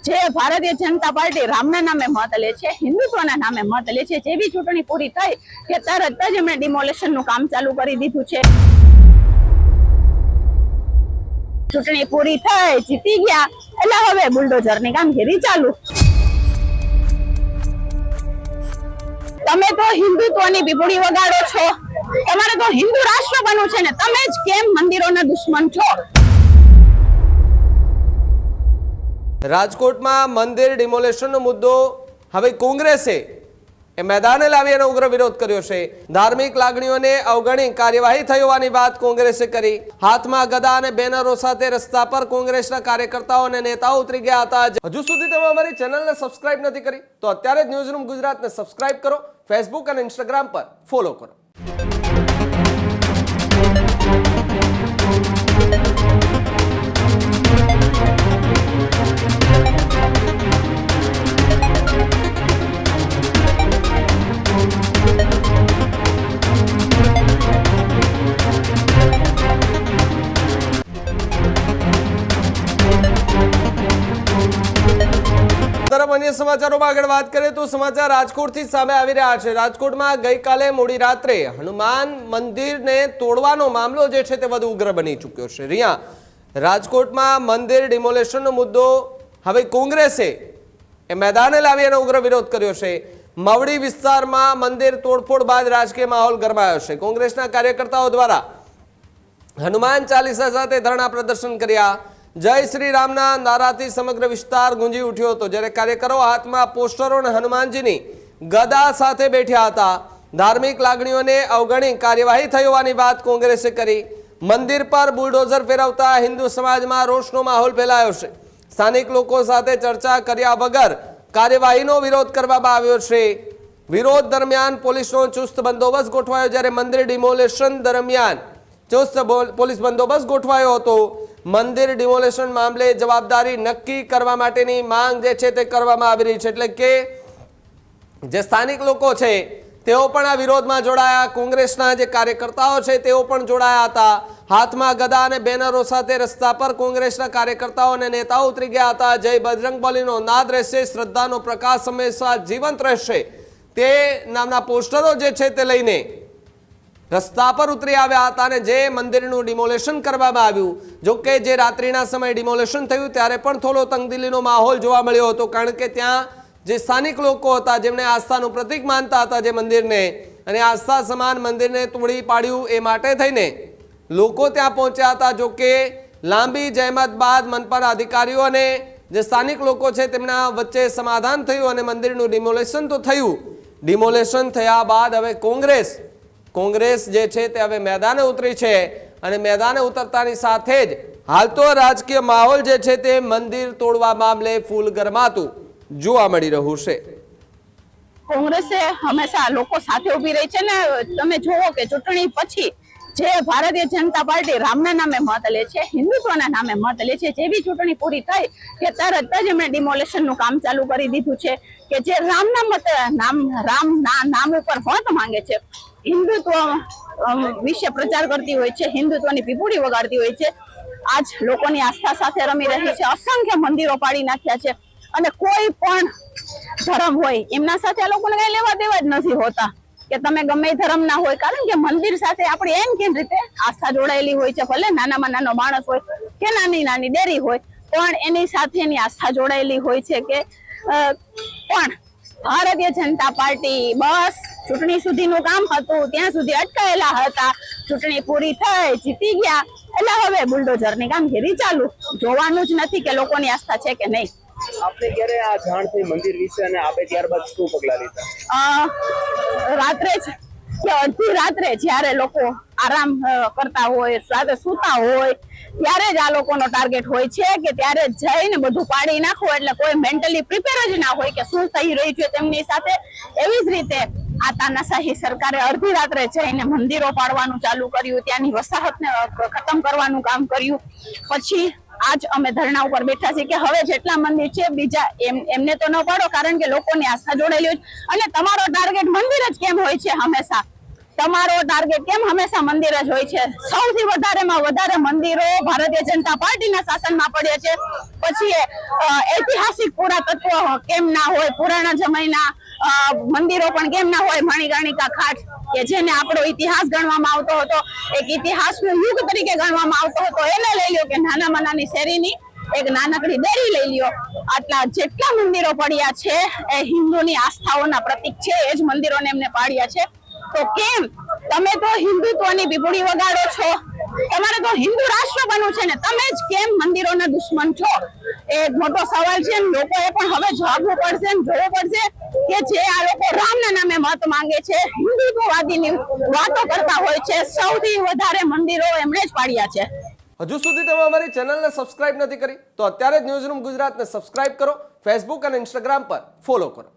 જે ભારતીય જનતા પાર્ટી રામના નામે મત લે છે, હિન્દુત્વના નામે મત લે છે, જેવી ચૂંટણી પૂરી થઈ કે તરત જ એમણે ડિમોલેશનનું કામ ચાલુ કરી દીધું છે। ચૂંટણી પૂરી થઈ, જીતી ગયા એટલે હવે બુલડોઝરની કામગીરી ચાલુ। તમે તો હિન્દુત્વની પીપળી વગાડો છો, તમારે તો હિન્દુ રાષ્ટ્ર બનવું છે ને તમે જ કેમ મંદિરોના દુશ્મન છો? રાજકોટમાં મંદિર ડિમોલેશનનો મુદ્દો હવે કોંગ્રેસે મેદાને લાવી અને ઉગ્ર વિરોધ કર્યો છે। ધાર્મિક લાગણીઓને અવગણી કાર્યવાહી થઈ હોવાની વાત કોંગ્રેસે કરી। હાથમાં ગદા અને બેનરો સાથે રસ્તા પર કોંગ્રેસના કાર્યકર્તાઓ અને નેતાઓ ઉતરી ગયા હતા। હજુ સુધી તમે અમારી ચેનલને સબસ્ક્રાઇબ નથી કરી તો અત્યારે જ ન્યૂઝરૂમ ગુજરાતને સબસ્ક્રાઇબ કરો, ફેસબુક અને ઇન્સ્ટાગ્રામ પર ફોલો કરો। अन्य समाचारों में आगे बात करें तो समाचार राजकोट थी सामे आवी रह्या छे। राजकोटમાં ગઈકાલે મોડી રાત્રે હનુમાન મંદિરને તોડવાનો મામલો જે છે તે વધુ ઉગ્ર બની ચૂક્યો છે। અહીંયા રાજકોટમાં મંદિર ડિમોલેશનનો મુદ્દો હવે કોંગ્રેસે મેદાને લાવી અને ઉગ્ર વિરોધ કર્યો છે। મવડી વિસ્તારમાં મંદિર તોડફોડ બાદ રાજકીય માહોલ ગરમાયો છે। કોંગ્રેસના કાર્યકર્તાઓ દ્વારા હનુમાન ચાલીસા સાથે ધરણા પ્રદર્શન કર્યા। જય શ્રી રામના નારાથી સમગ્ર વિસ્તાર ગુંજી ઉઠ્યો હતો, જ્યારે કાર્યકરો હાથમાં પોસ્ટરો અને હનુમાનજીની ગદા સાથે બેઠ્યા હતા। ધાર્મિક લાગણીઓને અવગણી કાર્યવાહી થઈ હોવાની વાત કોંગ્રેસે કરી। મંદિર પર બુલડોઝર ફેરવતા હિન્દુ સમાજમાં રોષનો માહોલ ફેલાયો છે। સ્થાનિક લોકો સાથે ચર્ચા કર્યા વગર કાર્યવાહીનો વિરોધ કરવામાં આવ્યો છે। વિરોધ દરમિયાન પોલીસનો ચુસ્ત બંદોબસ્ત ગોઠવાયો, જ્યારે મંદિર ડિમોલેશન દરમિયાન ચુસ્ત પોલીસ બંદોબસ્ત ગોઠવાયો હતો। મંદિર ડિમોલેશન મામલે જવાબદારી નક્કી કરવા માટેની માંગ જે છે તે કરવામાં આવી રહી છે, એટલે કે જે સ્થાનિક લોકો છે તેઓ પણ આ વિરોધમાં જોડાયા। કોંગ્રેસના જે કાર્યકર્તાઓ છે તેઓ પણ જોડાયા હતા। હાથમાં ગદા અને બેનરો સાથે રસ્તા પર કોંગ્રેસના કાર્યકર્તાઓ અને નેતાઓ ઉતરી ગયા હતા। જય બજરંગબલીનો નાદ રહેશે, શ્રદ્ધાનો પ્રકાશ હંમેશા જીવંત રહેશે તે નામના પોસ્ટરો જે છે તે લઈને રસ્તા પર ઉતરી આવ્યા હતા અને જે મંદિરનું ડિમોલેશન કરવામાં આવ્યું। જો કે જે રાત્રિના સમયે ડિમોલેશન થયું ત્યારે પણ થોડો તંગદિલીનો માહોલ જોવા મળ્યો હતો, કારણ કે ત્યાં જે સ્થાનિક લોકો હતા જેમણે આસ્થાનું પ્રતીક માનતા હતા જે મંદિરને, અને આસ્થા સમાન મંદિરને તોડી પાડ્યું એ માટે થઈને લોકો ત્યાં પહોંચ્યા હતા। જો કે લાંબી જહેમત બાદ મનપાના અધિકારીઓ અને જે સ્થાનિક લોકો છે તેમના વચ્ચે સમાધાન થયું અને મંદિરનું ડિમોલેશન તો થયું। ડિમોલેશન થયા બાદ હવે કોંગ્રેસ જે છે તે હવે મેદાને ઉતરી છે અને મેદાને ઉતરતાની સાથે જ હાલ તો રાજકીય માહોલ જે છે તે મંદિર તોડવા મામલે ફૂલ ગરમાતું જોવા મળી રહ્યું છે। કોંગ્રેસે હંમેશા લોકો સાથે ઉભી રહી છે ને તમે જુઓ કે ચૂંટણી પછી જે ભારતીય જનતા પાર્ટી રામના નામે મત લે છે, હિન્દુત્વના નામે મત લે છે, જેવી ચૂંટણી પૂરી થઈ કે તરત જ એમણે ડિમોલેશનનું કામ ચાલુ કરી દીધું છે કે જે રામના મત નામ ઉપર મત માંગે છે, હિન્દુત્વ વિશે પ્રચાર કરતી હોય છે, હિન્દુત્વની પીપળી વગાડતી હોય છે, આજ લોકોની આસ્થા સાથે રમી રહી છે। અસંખ્ય મંદિરો પાડી નાખ્યા છે અને કોઈ પણ ધર્મ હોય એમના સાથે આ લોકોને કઈ લેવા દેવા જ નથી હોતા કે તમે ગમે ધર્મ ના હોય, કારણ કે મંદિર સાથે આપણી એમ કેમ રીતે આસ્થા જોડાયેલી હોય છે। ભલે નાનામાં નાનો માણસ હોય કે નાની ડેરી હોય પણ એની સાથે એની આસ્થા જોડાયેલી હોય છે કે પણ ભારતીય જનતા પાર્ટી બસ ચૂંટણી સુધીનું કામ હતું ત્યાં સુધી અટકાયેલા હતા। ચૂંટણી પૂરી થઈ, જીતી ગયા એટલે હવે બુલડોઝરની કામગીરી ચાલુ। જોવાનું જ નથી કે લોકોની આસ્થા છે કે નહીં। આપને ક્યારે આ જાણ થઈ મંદિર વિશે અને આપે ત્યારબાદ શું પગલાં લીધા? રાત્રે જ કે અડધી રાત્રે જ્યારે લોકો આરામ કરતા હોય, રાતે સૂતા હોય ત્યારે જ આ લોકોનો ટાર્ગેટ હોય છે કે ત્યારે જઈને બધું પાડી નાખવું, એટલે કોઈ મેન્ટલી પ્રિપેર જ ના હોય કે શું થઈ રહ્યું છે તેમની સાથે। એવી જ રીતે આ તાનાશાહી સરકારે અડધી રાત્રે જઈને મંદિરો પાડવાનું ચાલુ કર્યું, ત્યાંની વસાહતને ખતમ કરવાનું કામ કર્યું। પછી આજ અમે ધરણા ઉપર બેઠા છીએ કે હવે જેટલા મંદિર છે બીજા એમને તો ન પાડો, કારણ કે લોકોની આસ્થા જોડેલી હોય અને તમારો ટાર્ગેટ મંદિર જ કેમ હોય છે હંમેશા તમારો ટાર્ગેટ કેમ હંમેશા મંદિર જ હોય છે? સૌથી વધારેમાં વધારે મંદિરો ભારતીય જનતા પાર્ટીના શાસનમાં પડ્યા છે. પછી ઐતિહાસિક પુરાતત્વ કેમ ના હોય? પુરાણા જમાના મંદિરો પણ કેમ ના હોય? મણિકર્ણિકા ઘાટ કે જેને આપણો ઇતિહાસ ગણવામાં આવતો હતો, એક ઇતિહાસનું યુગ તરીકે ગણવામાં આવતો હતો, એને લઈ લ્યો કે નાનામાં નાની શેરીની એક નાનકડી ડેરી લઈ લ્યો. આટલા જેટલા મંદિરો પડ્યા છે એ હિન્દુની આસ્થાઓના પ્રતીક છે, એ જ મંદિરોને એમને પાડ્યા છે. તો કેમ તમે તો હિન્દુત્વની પીપળી વગાડો છો? તમારે તો હિન્દુ રાષ્ટ્ર બનવું છે ને તમે જ કેમ મંદિરોના દુશ્મન છો? એ એક મોટો સવાલ છે. લોકોએ પણ હવે જવાબવું પડશે, જોવું પડશે કે જે આ લોકો રામના નામે મત માંગે છે, હિન્દુત્વવાદીની વાતો કરતા હોય છે, સૌથી વધારે મંદિરો એમણે જ પાડ્યા છે. હજુ સુધી તમે અમારી ચેનલને સબસ્ક્રાઇબ નથી કરી તો અત્યારે જ ન્યૂઝરૂમ ગુજરાતને સબસ્ક્રાઇબ કરો, ફેસબુક અને ઇન્સ્ટાગ્રામ પર ફોલો કરો.